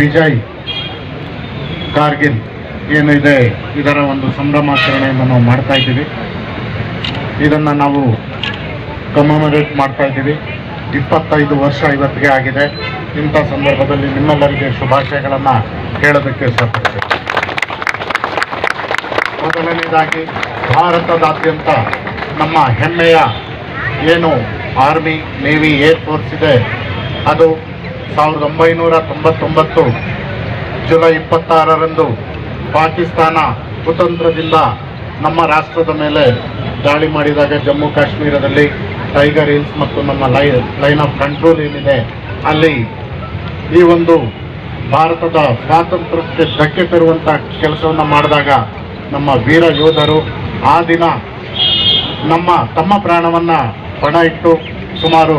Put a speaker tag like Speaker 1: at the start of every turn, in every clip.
Speaker 1: ವಿಜಯ್ ಕಾರ್ಗಿಲ್ ಏನಿದೆ ಇದರ ಒಂದು ಸಂಭ್ರಮಾಚರಣೆಯನ್ನು ನಾವು ಮಾಡ್ತಾ ಇದ್ದೀವಿ. ಇದನ್ನು ನಾವು ಕಮೆಮೊರೇಟ್ ಮಾಡ್ತಾ ಇದ್ದೀವಿ. 25 ವರ್ಷ ಇವತ್ತಿಗೆ ಆಗಿದೆ. ಇಂಥ ಸಂದರ್ಭದಲ್ಲಿ ನಿಮ್ಮೆಲ್ಲರಿಗೆ ಶುಭಾಶಯಗಳನ್ನು ಹೇಳೋದಕ್ಕೆ ಇಷ್ಟಪಡ್ತೇವೆ. ಮೊದಲನೇದಾಗಿ ಭಾರತದಾದ್ಯಂತ ನಮ್ಮ ಹೆಮ್ಮೆಯ ಏನು ಆರ್ಮಿ, ನೇವಿ, ಏರ್ ಫೋರ್ಸ್ ಇದೆ, ಅದು 1999 ಜುಲೈ 26ರಂದು ಪಾಕಿಸ್ತಾನ ಕುತಂತ್ರದಿಂದ ನಮ್ಮ ರಾಷ್ಟ್ರದ ಮೇಲೆ ದಾಳಿ ಮಾಡಿದಾಗ ಜಮ್ಮು ಕಾಶ್ಮೀರದಲ್ಲಿ ಟೈಗರ್ ಹಿಲ್ಸ್ ಮತ್ತು ನಮ್ಮ ಲೈನ್ ಆಫ್ ಕಂಟ್ರೋಲ್ ಏನಿದೆ ಅಲ್ಲಿ ಈ ಒಂದು ಭಾರತದ ಸ್ವಾತಂತ್ರ್ಯಕ್ಕೆ ಧಕ್ಕೆ ತರುವಂಥ ಕೆಲಸವನ್ನು ಮಾಡಿದಾಗ ನಮ್ಮ ವೀರ ಯೋಧರು ಆ ದಿನ ತಮ್ಮ ಪ್ರಾಣವನ್ನು ಪಣ ಇಟ್ಟು ಸುಮಾರು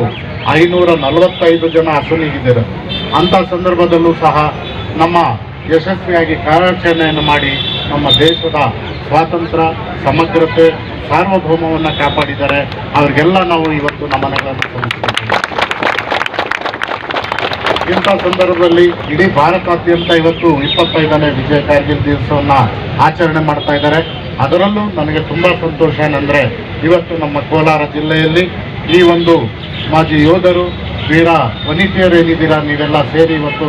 Speaker 1: 545 ಜನ ಅಸುನೀಗಿದ್ದರು. ಅಂಥ ಸಂದರ್ಭದಲ್ಲೂ ಸಹ ನಮ್ಮ ಯಶಸ್ವಿಯಾಗಿ ಕಾರ್ಯಾಚರಣೆಯನ್ನು ಮಾಡಿ ನಮ್ಮ ದೇಶದ ಸ್ವಾತಂತ್ರ್ಯ, ಸಮಗ್ರತೆ, ಸಾರ್ವಭೌಮವನ್ನು ಕಾಪಾಡಿದ್ದಾರೆ. ಅವರಿಗೆಲ್ಲ ನಾವು ಇವತ್ತು ನಮನಗಳನ್ನು ಸಲ್ಲಿಸ್ತೀವಿ. ಇಂಥ ಸಂದರ್ಭದಲ್ಲಿ ಇಡೀ ಭಾರತಾದ್ಯಂತ ಇವತ್ತು 25ನೇ ವಿಜಯ ಕಾರ್ಗಿಲ್ ದಿವಸವನ್ನು ಆಚರಣೆ ಮಾಡ್ತಾ ಇದ್ದಾರೆ. ಅದರಲ್ಲೂ ನನಗೆ ತುಂಬ ಸಂತೋಷ ಏನಂದರೆ ಇವತ್ತು ನಮ್ಮ ಕೋಲಾರ ಜಿಲ್ಲೆಯಲ್ಲಿ ಈ ಒಂದು ಮಾಜಿ ಯೋಧರು, ವೀರ ವನಿತೆಯರು ಏನಿದ್ದೀರಾ, ನೀವೆಲ್ಲ ಸೇರಿ ಇವತ್ತು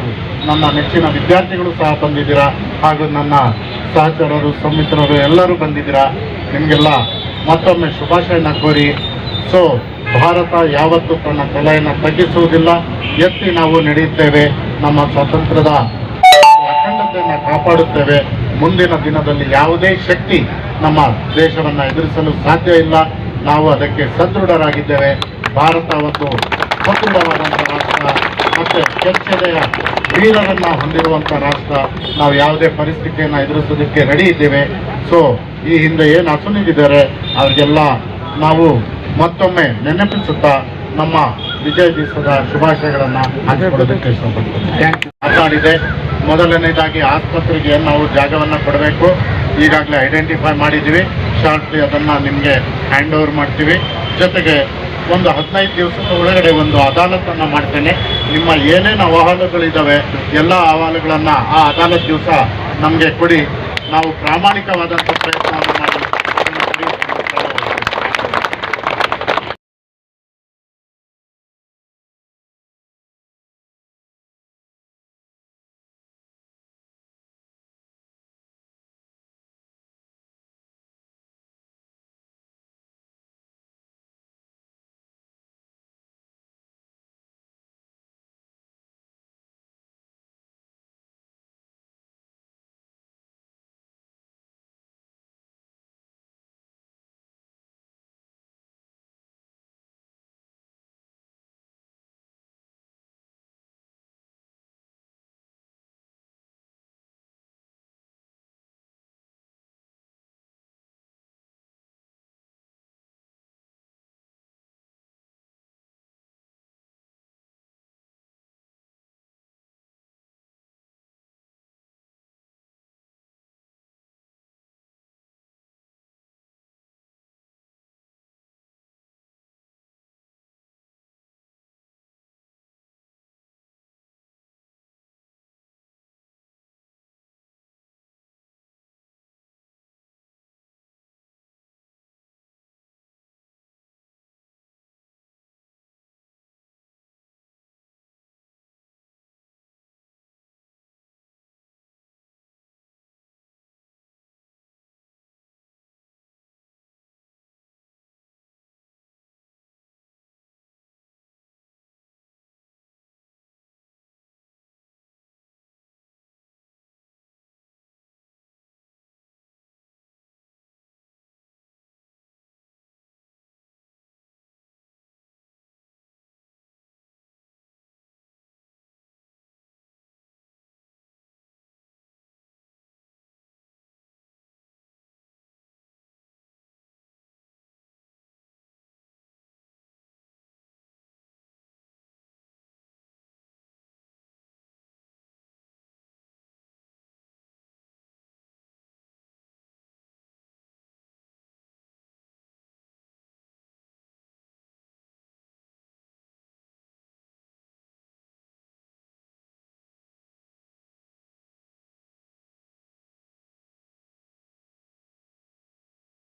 Speaker 1: ನನ್ನ ನೆಚ್ಚಿನ ವಿದ್ಯಾರ್ಥಿಗಳು ಸಹ ಬಂದಿದ್ದೀರಾ, ಹಾಗೂ ನನ್ನ ಸಹಚರರು, ಸಮಿತ್ರರು ಎಲ್ಲರೂ ಬಂದಿದ್ದೀರಾ. ನಿಮಗೆಲ್ಲ ಮತ್ತೊಮ್ಮೆ ಶುಭಾಶಯನ ಕೋರಿ. ಸೊ ಭಾರತ ಯಾವತ್ತೂ ತನ್ನ ತಲೆಯನ್ನು ತಗ್ಗಿಸುವುದಿಲ್ಲ, ಎತ್ತಿ ನಾವು ನಡೆಯುತ್ತೇವೆ. ನಮ್ಮ ಸ್ವಾತಂತ್ರ್ಯದ ಅಖಂಡತೆಯನ್ನು ಕಾಪಾಡುತ್ತೇವೆ. ಮುಂದಿನ ದಿನದಲ್ಲಿ ಯಾವುದೇ ಶಕ್ತಿ ನಮ್ಮ ದೇಶವನ್ನು ಎದುರಿಸಲು ಸಾಧ್ಯ ಇಲ್ಲ. ನಾವು ಅದಕ್ಕೆ ಸದೃಢರಾಗಿದ್ದೇವೆ. ಭಾರತ ಒಂದು ಸದೃಢವಾದಂಥ ರಾಷ್ಟ್ರ ಮತ್ತು ಕೆಚ್ಚೆದೆಯ ವೀರರನ್ನು ಹೊಂದಿರುವಂಥ ರಾಷ್ಟ್ರ. ನಾವು ಯಾವುದೇ ಪರಿಸ್ಥಿತಿಯನ್ನು ಎದುರಿಸೋದಕ್ಕೆ ರೆಡಿ ಇದ್ದೇವೆ. ಸೊ ಈ ಹಿಂದೆ ಏನು ಅಸುನೀಗಿದ್ದಾರೆ ಅವರಿಗೆಲ್ಲ ನಾವು ಮತ್ತೊಮ್ಮೆ ನೆನಪಿಸುತ್ತಾ ನಮ್ಮ ವಿಜಯ ದಿವಸದ ಶುಭಾಶಯಗಳನ್ನು ಹಂಚಿಕೊಳ್ಳೋದಕ್ಕೆ ಇಷ್ಟಪಡ್ತೇನೆ. ಮಾತಾಡಿದೆ. ಮೊದಲನೇದಾಗಿ ಆಸ್ಪತ್ರೆಗೆ ನಾವು ಜಾಗವನ್ನು ಕೊಡಬೇಕು. ಈಗಾಗಲೇ ಐಡೆಂಟಿಫೈ ಮಾಡಿದ್ದೀವಿ. ಶಾರ್ಟ್ಲಿ ಅದನ್ನು ನಿಮಗೆ ಹ್ಯಾಂಡ್ ಓವರ್ ಮಾಡ್ತೀವಿ. ಜೊತೆಗೆ ಒಂದು 15 ದಿವಸದ ಒಳಗಡೆ ಒಂದು ಅದಾಲತನ್ನು ಮಾಡ್ತೇನೆ. ನಿಮ್ಮ ಏನೇನು ಅಹವಾಲುಗಳಿದ್ದಾವೆ ಎಲ್ಲ ಅಹವಾಲುಗಳನ್ನು ಆ ಅದಾಲತ್ ದಿವಸ ನಮಗೆ ಕೊಡಿ. ನಾವು ಪ್ರಾಮಾಣಿಕವಾದಂಥ ಪ್ರಯತ್ನ